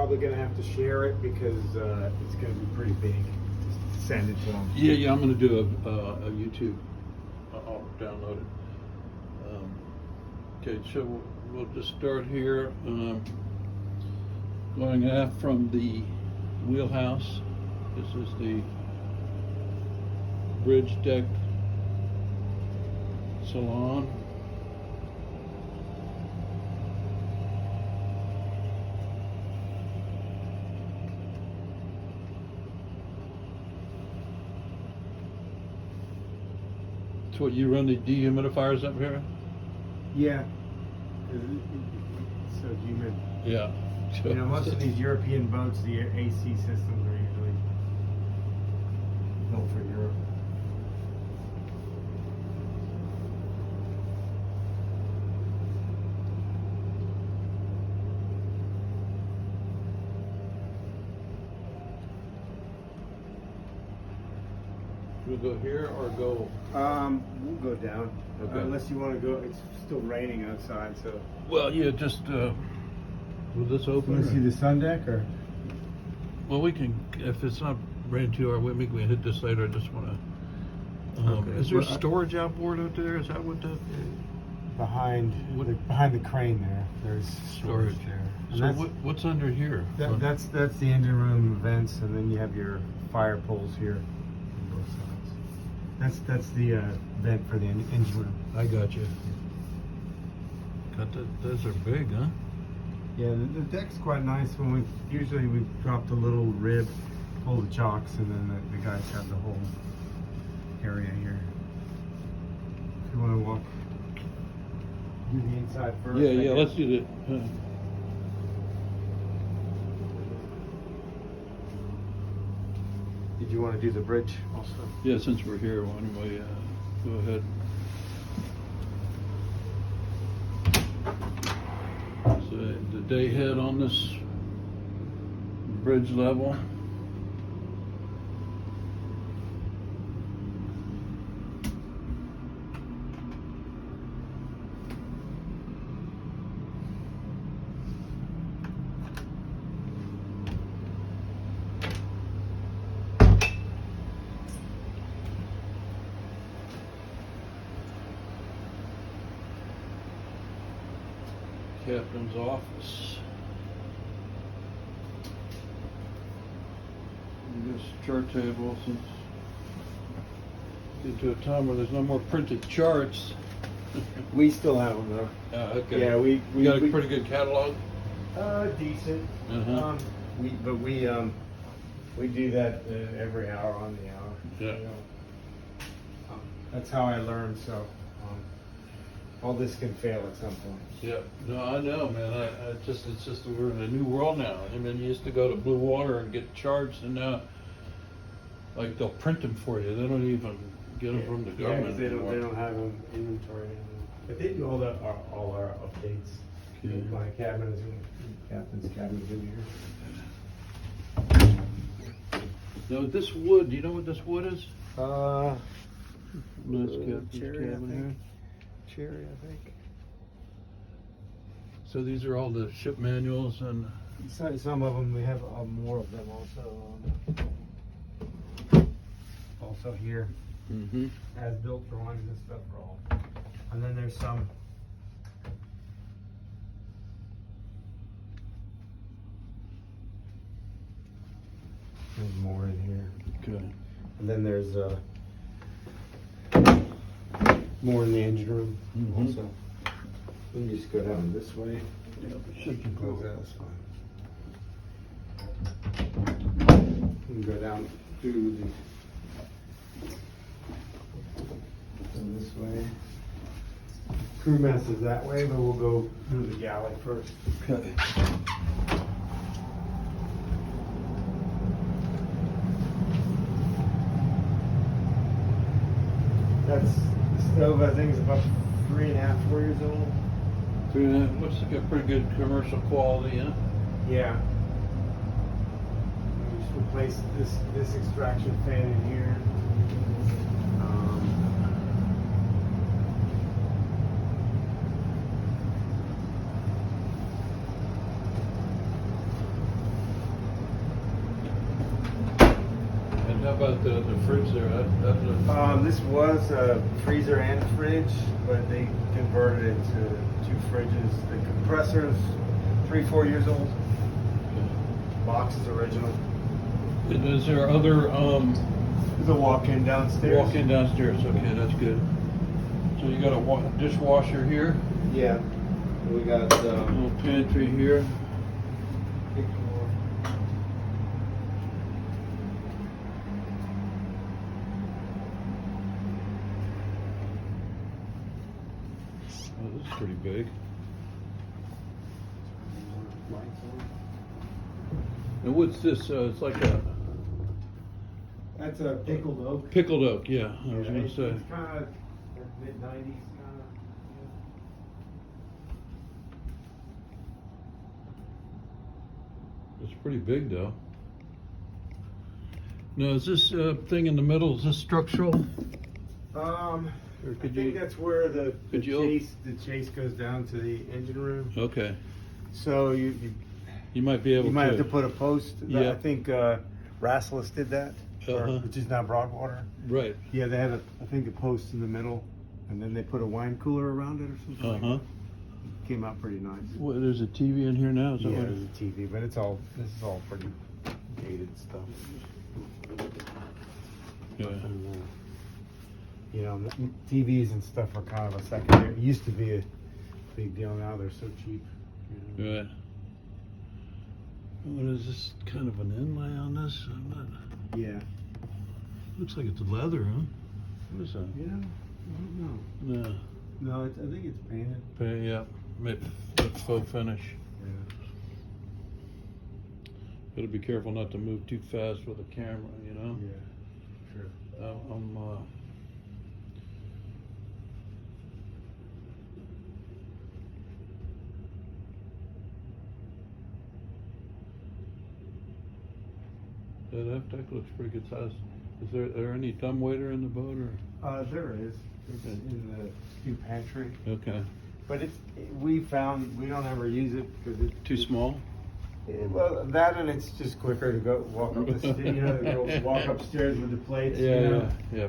probably gonna have to share it because it's gonna be pretty big. Just send it to them. Yeah, I'm gonna do a YouTube. I'll download it. Okay, so we'll just start here. Going aft from the wheelhouse. This is the bridge deck salon. So what, you run the dehumidifiers up here? Yeah. 'Cause it's so humid. Yeah. You know, most of these European boats, the AC systems are usually built for Europe. We'll go here or go? We'll go down. Okay. Unless you want to go, it's still raining outside, so. Well, yeah, just will this open? Want to see the sun deck or? Well, we can, if it's not raining too hard, we can hit this later. I just want to. Okay. Is there Well, storage outboard out there? Is that what that? Behind the crane there's storage there. And So what's under here? that's the engine room vents, and then you have your fire poles here on both sides. That's the vent for the engine room. I got you. Those are big, huh? Yeah, the deck's quite nice. When usually we drop the little rib, pull the chocks, and then the guys have the whole area here. If you want to walk, do the inside first. Yeah, yeah. Let's do that. Did you want to do the bridge also? Yeah, since we're here, why don't we go ahead? So the day head on this bridge level. Captain's office. And this chart table, since get to a time where there's no more printed charts. We still have them though. Okay. Yeah, we got a pretty good catalog. Decent. Uh-huh. We do that every hour on the hour. Yeah. You know. That's how I learned. So all this can fail at some point. Yeah. No, I know, man. It's just we're in a new world now. I mean, you used to go to Blue Water and get charged, and now, like, they'll print them for you. They don't even get them from the government. Yeah, they don't have them inventory. But they do all our updates. Okay. My cabin is captain's cabin is in here. Now, this wood. Do you know what this wood is? Nice captain's cherry, I cabin think. here. Cherry, I think. So these are all the ship manuals and. Some of them, we have more of them also here. Mm-hmm. As built drawings and stuff are all. And then there's some. There's more in here. Okay. And then there's more in the engine room also. We can just go down this way. Yeah, it should be Close that, that's fine. We can go down through this way. Crew mess is that way, but we'll go through the galley first. Okay. That's the stove, I think, is about 3.5, 4 years old. Looks like a pretty good commercial quality, huh? Yeah. We just replaced this extraction fan in here. how about the fridge there? That This was a freezer and fridge, but they converted it to 2 fridges. The compressor's 3-4 years old. Box is original. is there other There's a walk-in downstairs. walk-in downstairs? Okay, that's good. So you got a dishwasher here, Yeah. We got little pantry here. Oh, this is pretty big. And what's this? It's like a That's a pickled oak. pickled oak. Yeah, I was gonna It's say. kind of mid-90s kind of. It's pretty big though. Now, is this thing in the middle? Is this structural? Or I could think you? that's where the Could you- chase goes down to the engine room. Okay. So You might be able you might to. have to put a post. Yeah. I think Rassless did that, which is now Broadwater. Right. Yeah, they had I think a post in the middle, and then they put a wine cooler around it or something. Uh huh. It came out pretty nice. What? There's a TV in here now. Is that Yeah, what? there's a TV, but this is all pretty dated stuff. Yeah. And, you know, TVs and stuff are kind of a secondary. It used to be a big deal. Now they're so cheap. You know? Right. What is this? Kind of an inlay on this? I'm not- Yeah. Looks like it's leather, huh? What is that? Yeah. I don't know. No. No, I think it's painted. Yeah. Maybe faux finish. Yeah. Gotta be careful not to move too fast with a camera, you know? Yeah. Sure. That deck looks pretty good size. Is there any dumbwaiter in the boat or? There is. It's Okay. in the stew pantry. Okay. But we found we don't ever use it because it's Too small? Well, that and it's just quicker to go walk up the stairs. You know, go walk upstairs with the plates. You know? Yeah.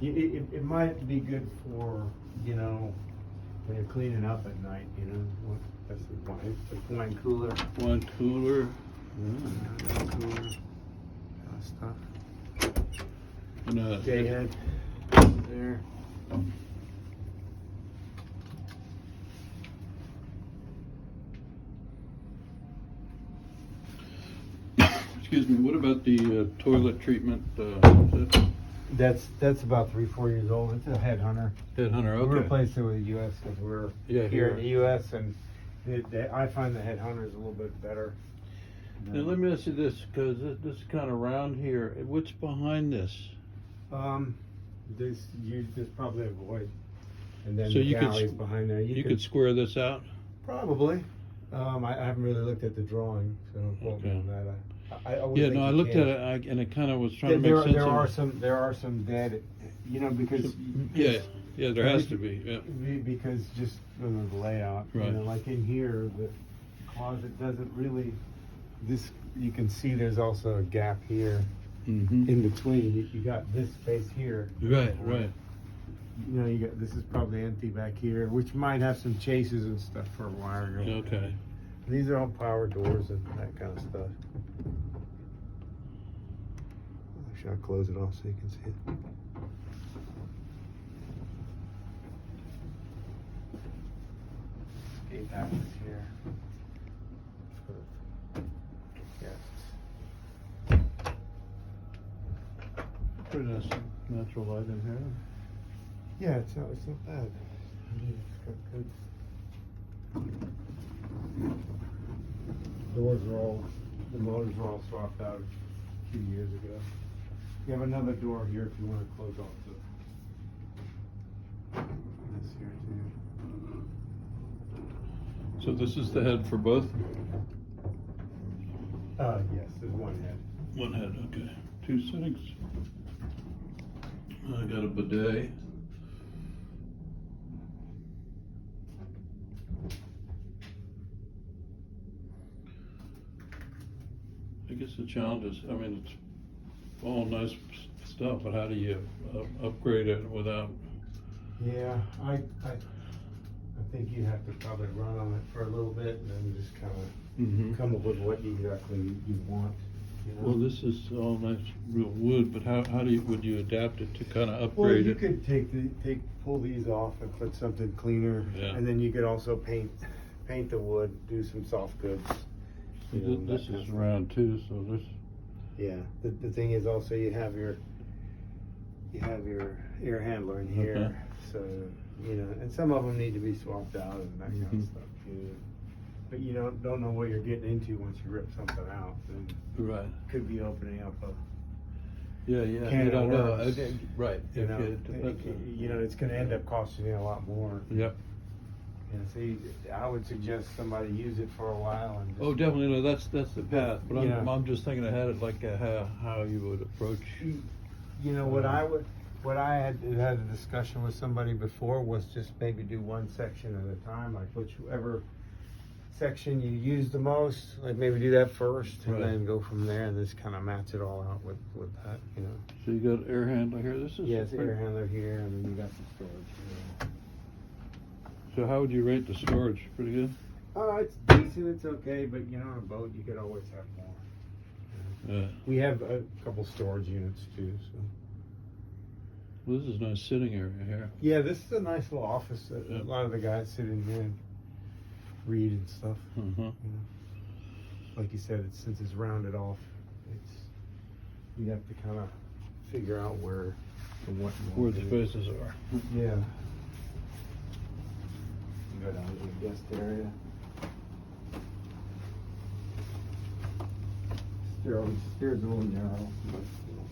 It might be good for when you're cleaning up at night. You know, that's the wine cooler. Wine cooler. Wine cooler. Stuff. And J head there. excuse me. What about the toilet treatment? Is that That's about 3-4 years old. It's a headhunter. Headhunter? We Okay. replaced it with a US because we're Yeah, here in the US, and I find the headhunter is a little bit better. Now let me ask you this, because this is kind of round here. What's behind this? There's probably a void, and then So the you could galley's behind there. You could square this out? probably. I haven't really looked at the drawing, so don't quote me Okay. on that. I would Yeah, think no, I you looked can. at it and it kind of was trying to make sense There of it. there are some dead, because Yeah, there has to be, yeah. because just of the layout, Right. like in here, the closet doesn't really. This you can see. There's also a gap here Mm-hmm. in between. You got this space here. Right. You got this is probably empty back here, which might have some chases and stuff for a while. Okay. These are all power doors and that kind of stuff. Actually, I'll close it off so you can see it. Escape hatches here. Yes. Pretty nice natural light in here. Yeah, it's not bad. I mean, it's got good. The motors were all swapped out a few years ago. You have another door here if you want to close off this here too. So this is the head for both? Yes, there's one head. One head, okay. 2 settings. I got a bidet. I guess the challenge is, all nice stuff, but how do you upgrade it without? Yeah, I think you have to probably run on it for a little bit and then just kind of come up with what exactly you want. You know? Well, this is all nice real wood, but how would you adapt it to kind of Well, upgrade you it? could pull these off and put something cleaner, Yeah. and then you could also paint the wood, do some soft goods. You know, that This kind of is stuff. round too, so this. Yeah. The thing is also you have your air handler in here, Okay. so you know, and some of them need to be swapped out and that kind Mhm. of stuff too. But you don't know what you're getting into once you rip something out. And Right. could be opening up a Yeah, can you of don't know. worms. Right. You If know, you- it's going to end up costing you a lot more. Yep. And see, I would suggest somebody use it for a while and just, Oh, definitely. No, that's the path. But Yeah. I'm just thinking ahead of like how you would approach. You know what I had a discussion with somebody before was just maybe do one section at a time, like whichever section you use the most, like maybe do that first and Right. then go from there and just kind of match it all out with that, you know. So you got air handler here. This is Yeah, it's pretty- air handler here, and then you got some storage here. So how would you rate the storage? Pretty good. It's decent, it's okay, but you know, on a boat you could always have more. Yeah. We have a couple storage units too, so. Well, this is a nice sitting area here. Yeah, this is a nice little office. Yeah. A lot of the guys sit in here and read and stuff. Mm-hmm. You know. Like you said, since it's rounded off, you have to kind of figure out where and what you Where want the to do. spaces are. Yeah. Go down to the guest area. Stairs a little narrow, but you know.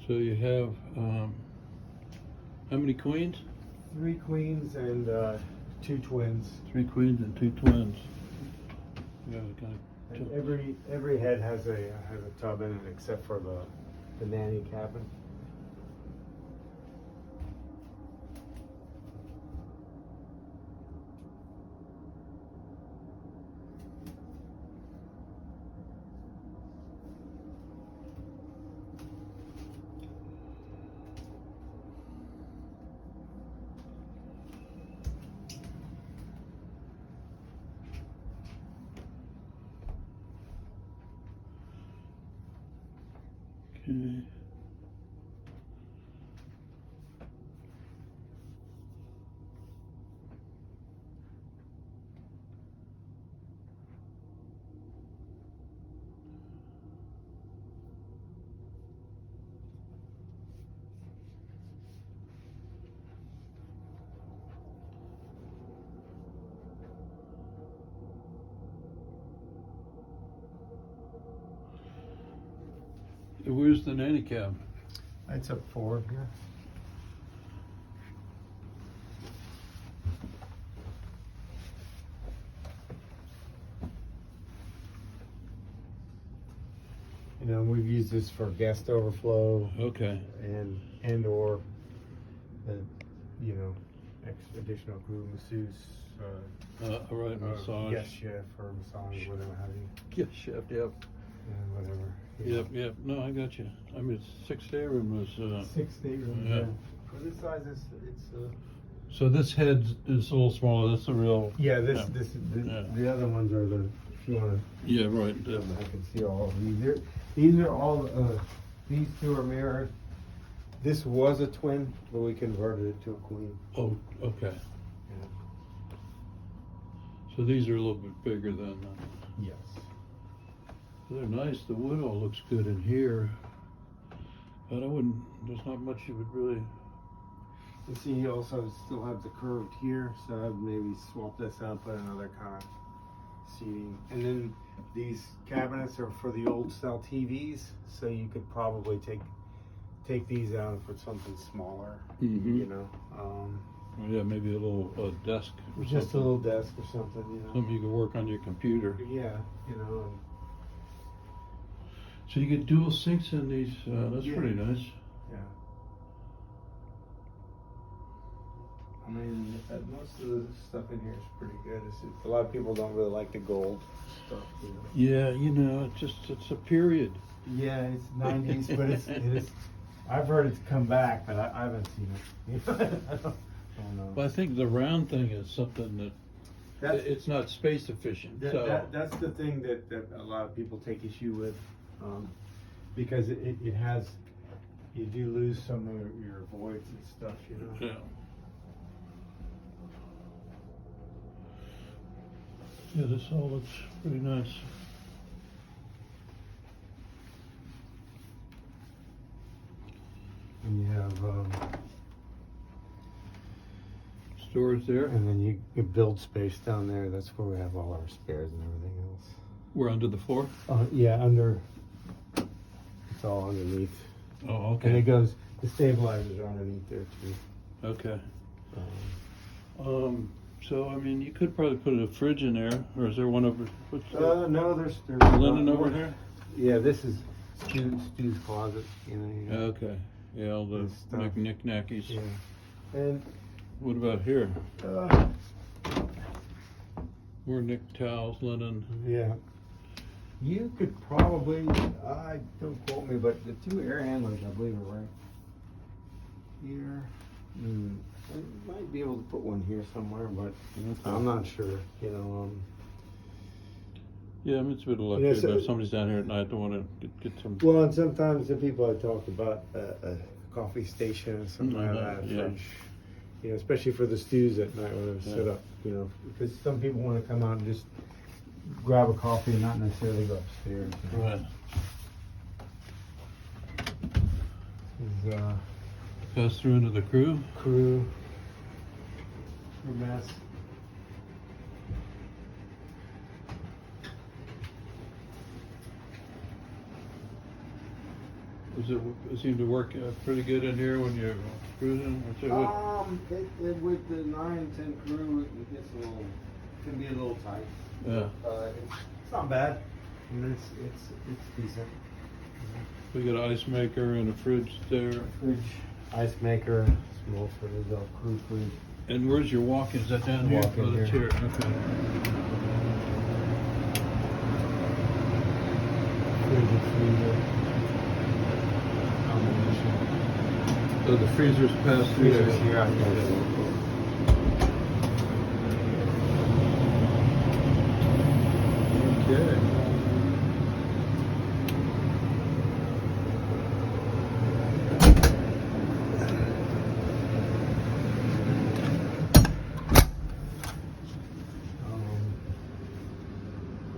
So you have how many queens? 3 queens and 2 twins. 3 queens and 2 twins. Yeah, kind And every head has a tub in it except for the nanny cabin. okay. Where's the nanny cab? It's up 4 here. You know, we've used this for guest overflow Okay. and or you know, additional crew, masseuse, All right, massage. guest chef or massage, whatever have you, Yes, chef. Yep. whatever. you Yep. know. Yep. No, I got you. I mean, 6 stateroom is. 6 staterooms. Yeah. Yeah. For this size, it's So this head is a little smaller. That's a real. yeah. Yeah. The other ones are the. If you want to. Yeah. Right. I can see all of these. These are all. These 2 are mirrors. This was a twin, but we converted it to a queen. Oh. Okay. Yeah. So these are a little bit bigger than. Yes. They're nice. The wood all looks good in here. But I wouldn't. There's not much you would really. You see, you also still have the curved here, so I'd maybe swap this out, put another kind of seating. And then these cabinets are for the old style TVs, so you could probably take these out and put something smaller. Mhm. You know, Yeah, maybe a little desk or just a something. little desk or something. You know. Something you can work on your computer. Yeah, you know. So you get dual sinks in these. That's Yeah. pretty nice. Yeah. I mean, most of the stuff in here is pretty good. A lot of people don't really like the gold stuff. You know? Yeah, you know, it's a period. Yeah, it's 90s, but it is. I've heard it's come back, but I haven't seen it. I don't know. But I think the round thing is something that it's not space efficient. That's the thing that a lot of people take issue with, because it has, you do lose some of your voids and stuff, you know. Yeah. Yeah, this all looks pretty nice. And you have, Storage there. and then you build space down there. That's where we have all our spares and everything else. We're under the floor. Yeah, it's all underneath. Oh, okay. And it goes, the stabilizers are underneath there too. Okay. So I mean, you could probably put a fridge in there, or is there one over? No, there's linen over here. Yeah, this is Stu's closet. You know. You got Okay. Yeah, all the stuff. knick-knackies. Yeah. And What about here? More nick towels, linen. yeah, you could probably, don't quote me, but the two air handlers, I believe, are right here. I might be able to put one here somewhere, but I'm not sure. You know. Yeah, I mean, it's a bit of luck, Yeah, but so- if somebody's down here at night, they want to get some. Well, and sometimes the people I talk about a coffee station or something like that, a Yeah. fridge. You know, especially for the stews at night when they're set up. You know, because some people want to come out and just grab a coffee and not necessarily go upstairs. You know. Right. There's, Pass through into the crew. crew mess. It seem to work pretty good in here when you're cruising? What's it with? With the 9 and 10 crew, it gets can be a little tight. Yeah. It's not bad. I mean, it's decent. We got an ice maker and a fridge there. Fridge, ice maker, small fridge, crew fridge. And where's your walk-in? Is that down here? Walk-in Oh, that's here. here. Okay. Fridge and freezer. So the freezer's passed through there. Freezer's here, I think. Okay.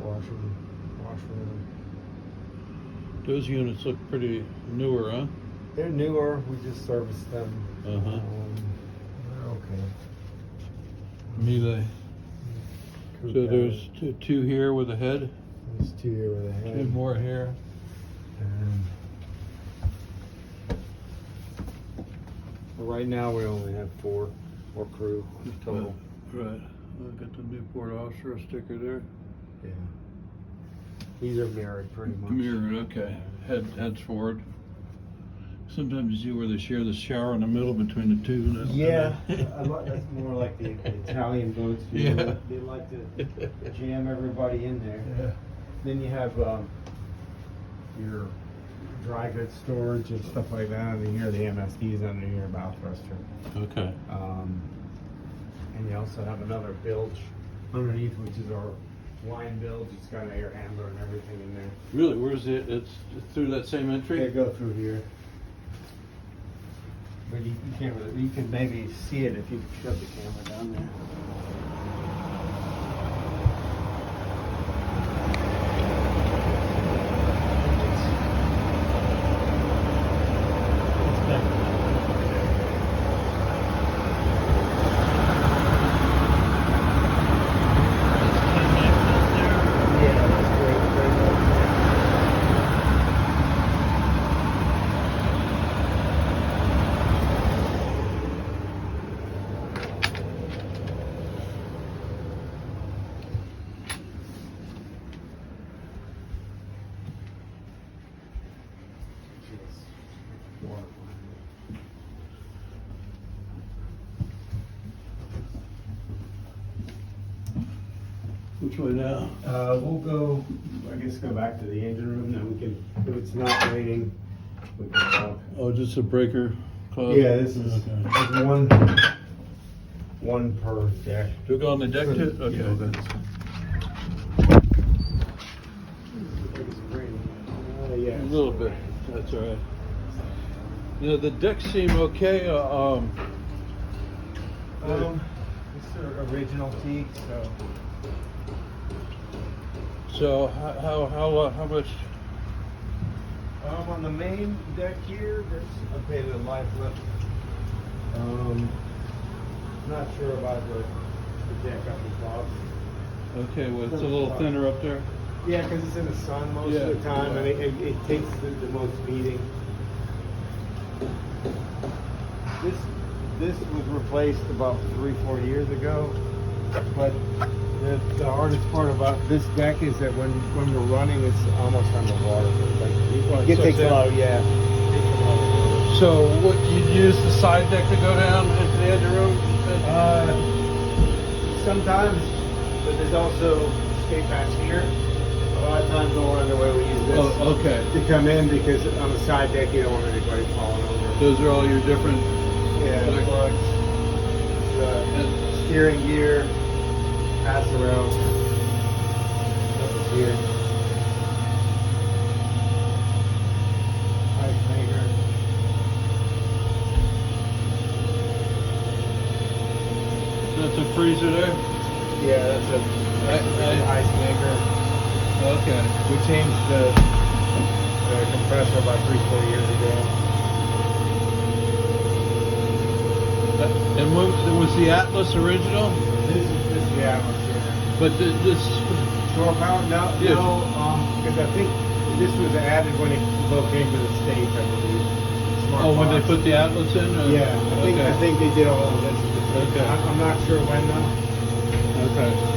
Washroom. Those units look pretty newer, huh? They're newer. We just serviced them. Uh-huh. They're okay. Melee. Crew So cabin. there's two here with a head, There's 2 here with a head. 2 more here. And right now we only have 4 crew total. Right. I got the Newport Offshore sticker there. Yeah. These are mirrored pretty much. Mirrored, okay. Heads forward. Sometimes you see where they share the shower in the middle between the two. Yeah, that's more like the Italian boats. You know, Yeah. They like to jam everybody in there. Yeah. Then you have your dry goods storage and stuff like that under here. The MSD's under here, bow thruster. Okay. And you also have another bilge underneath, which is our wine bilge. It's got an air handler and everything in there. Really? Where's it? It's through that same entry? They go through here. But you can't really, you can maybe see it if you shove the camera down there. Which way now? We'll go, I guess, go back to the engine room, then we can, if it's not raining, we can talk. Oh, just a breaker club? Yeah, this is Okay. like one per deck. Do we go on the deck too? Yeah, Okay. that's- yeah. A little bit, that's all right. You know, the decks seem okay, It's the original teak, so. so how much, On the main deck here, that's okay, the life lift. Not sure about the deck up above. okay, well, it's a little thinner up there? Yeah, because it's in the sun most Yeah, of the time, yeah. and it takes the most beating. This was replaced about 3-4 years ago, but the hardest part about this deck is that when we're running, it's almost underwater. Like, it takes a lot, yeah. So what, you use the side deck to go down into the engine room? Sometimes, but there's also escape hatch here. A lot of times when we're underway, we use this Oh, okay. to come in because on the side deck, you don't want anybody falling over. Those are all your different, Yeah, Like- plugs, the steering gear, pass around. Up here. Ice maker. that's a freezer there? Yeah, that's an ice maker. Okay. We changed the compressor about 3-4 years ago. And when was the Atlas original? This is the Atlas here. But this, Shore power? No, Yeah. no, because I think this was added when it both came to the States, I believe. Smart oh, when they box. put the Atlas in? Yeah, I think they did all of this. Okay. I'm not sure when though. Okay.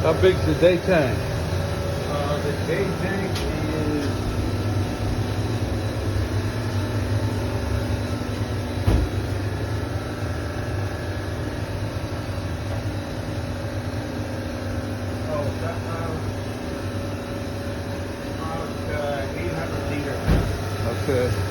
How big's the day tank? The day tank is about 800 liters. Okay.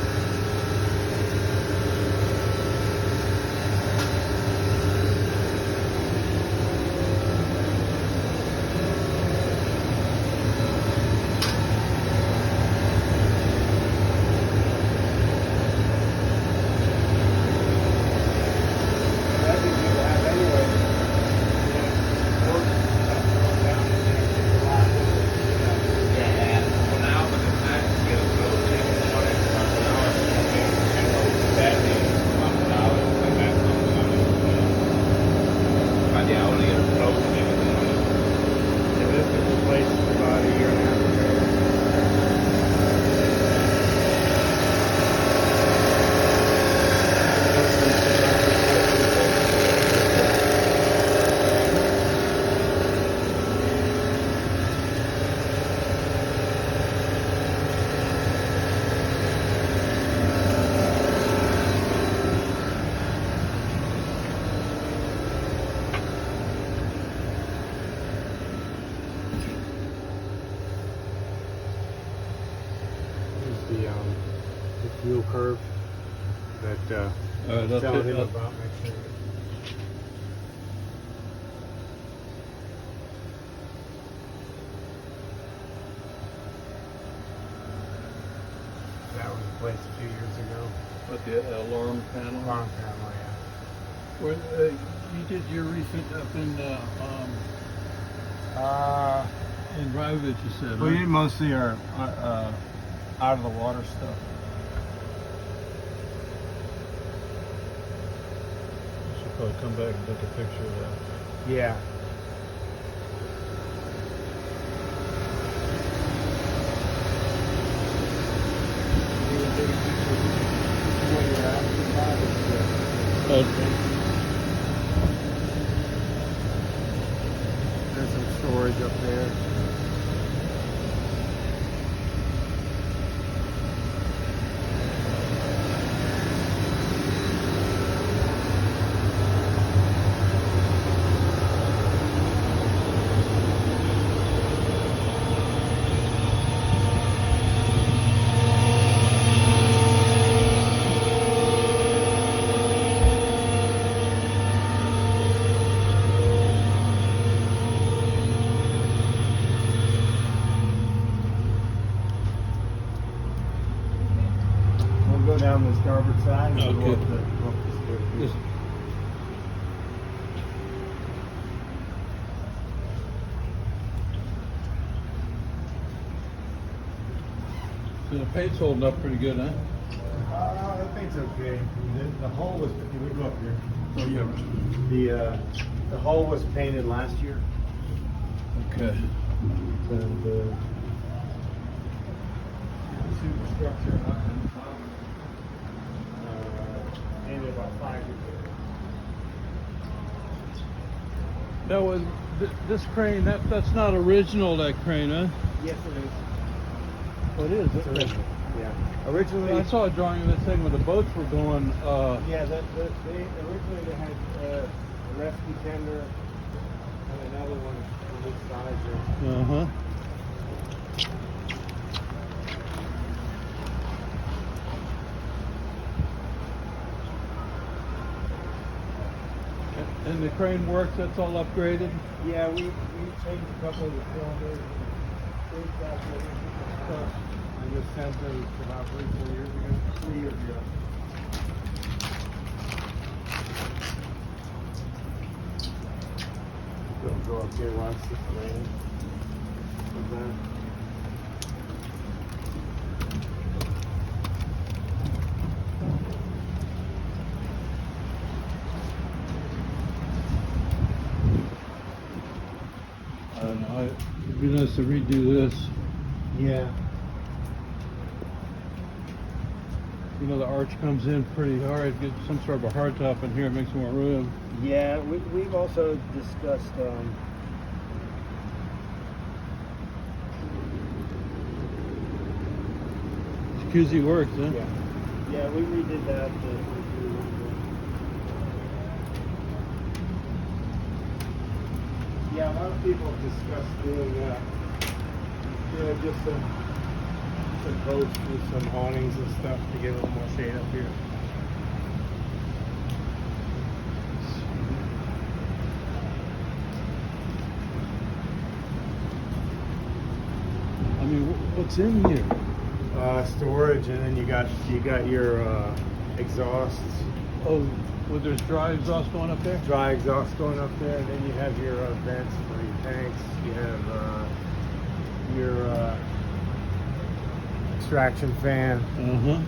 That's telling it. him about next year. That was replaced a few years ago. What, the alarm panel? Alarm panel, yeah. When you did your recent up in Rivage, you said, We right? did mostly our out of the water stuff. Should probably come back and take a picture of that. Yeah. There's some storage up there. We'll go down the starboard side and Okay. go up the stairs. This- So the paint's holding up pretty good, huh? I think it's okay. The hull was. We go up here. Oh, yeah. The hull was painted last year. Okay. And superstructure up and top. Painted about 5 years ago. That was this crane. That's not original. That crane, huh? Yes, it is. Oh, it is. It's original. Yeah. Originally, I saw a drawing of this thing where the boats were going. yeah, originally they had a rescue tender and another one on this side there. Uh-huh. And the crane works. That's all upgraded. Yeah, we changed a couple of the cylinders and things like that. I just sent those about 3 years ago. Go up here once it's raining. I don't know. It'd be nice to redo this. Yeah. You know, the arch comes in pretty hard. Get some sort of a hard top in here. It makes more room. Yeah, we've also discussed Jacuzzi works, huh? Yeah, we redid that. Yeah, a lot of people have discussed doing that. Just some boats with some awnings and stuff to get a little more shade up here. I mean, what's in here? Storage, and then you got your exhausts, Oh, well, there's dry exhaust going up there? dry exhaust going up there, and then you have your vents for your tanks. You have your extraction fan. Uh-huh.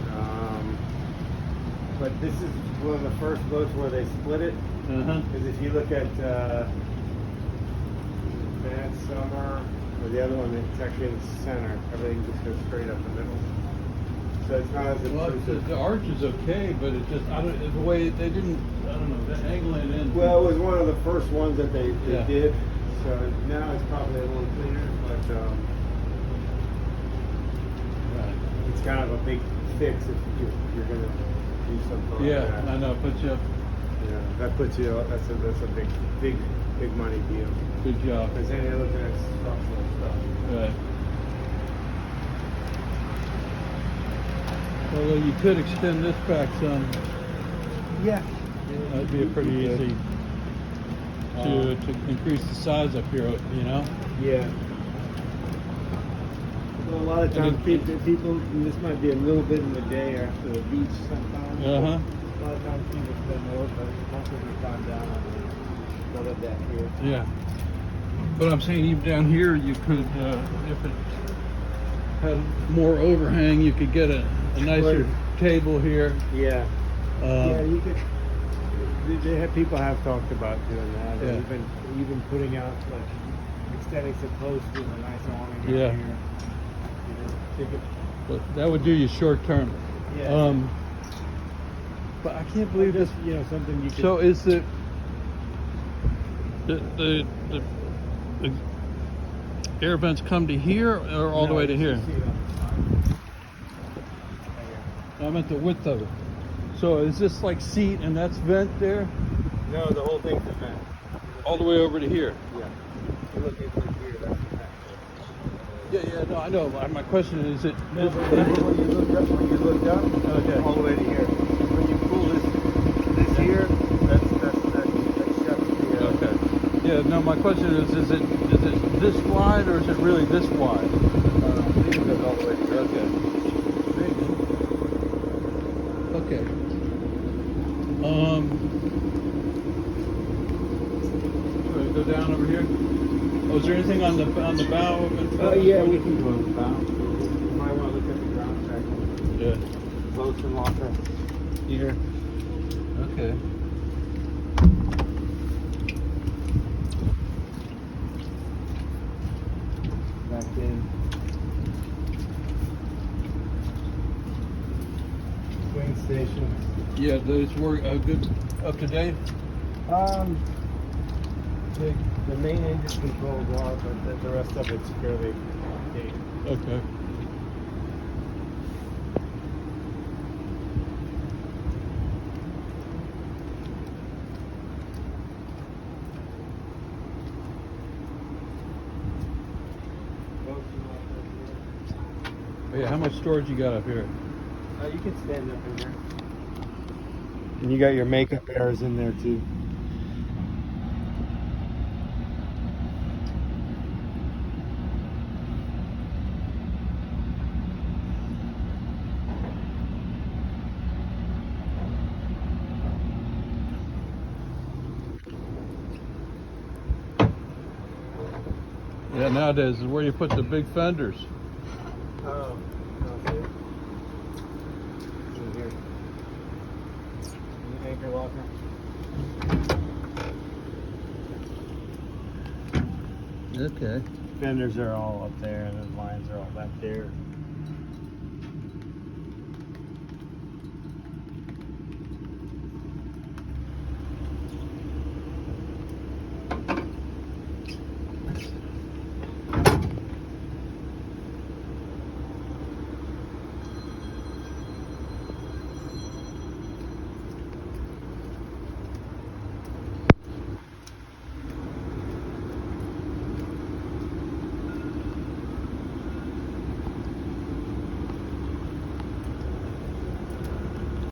But this is one of the first boats where they split it. Uh-huh. Because if you look at Bad Summer, or the other one, it's actually in the center. Everything just goes straight up the middle. So it's not as Well, intrusive. the arch is okay, but it just, I don't, the way they didn't, I don't know, the angle it in. Well, it was one of the first ones that they Yeah. did. So now it's probably a little cleaner, but Right. it's kind of a big fix if you're going to do something Yeah, like that. I know, but you, Yeah, that puts you. That's a big money deal. good job. Because then you're looking at structural stuff. Right. Although you could extend this back some. Yeah. That'd be a pretty easy to increase the size up here, you know? Yeah. So a lot of times people, and this might be a little bit in the day or after the beach sometimes. Uh-huh. A lot of times people spend most of their time down on the deck here. Yeah. But I'm saying even down here, you could, if it had more overhang, you could get a nicer table here. Yeah. Yeah, you could. People have talked about doing that. Yeah. Even putting out like extending some posts with a nice awning out Yeah. here. You know, But that would do you short term. Yeah. But I can't believe this. you know, something you could. So is the air vents come to here or all the way to here? I meant the width of it. So is this like seat and that's vent there? No, the whole thing's a vent. All the way over to here? Yeah. You look at here, that's the vent. Yeah, no, I know. My question is it... No, but when you looked up, Okay. all the way to here. When you pull this here, that shuts the. Okay. Yeah, no, my question is it this wide or is it really this wide? I think it goes all the way to here. Okay. Okay. Should we go down over here? Oh, is there anything on the bow of it? Oh yeah, we can go on the bow. You might want to look at the ground track. Yeah. Boats and locker here. Okay. Back in. Swing stations. Yeah, those were good, up to date. The main engine controls are, but the rest of it's fairly dated. Okay. Yeah, how much storage you got up here? You can stand up in here. And you got your makeup airs in there too. Yeah, nowadays is where you put the big fenders. Oh, okay. In here. In the anchor locker. Okay. Fenders are all up there and the lines are all back there.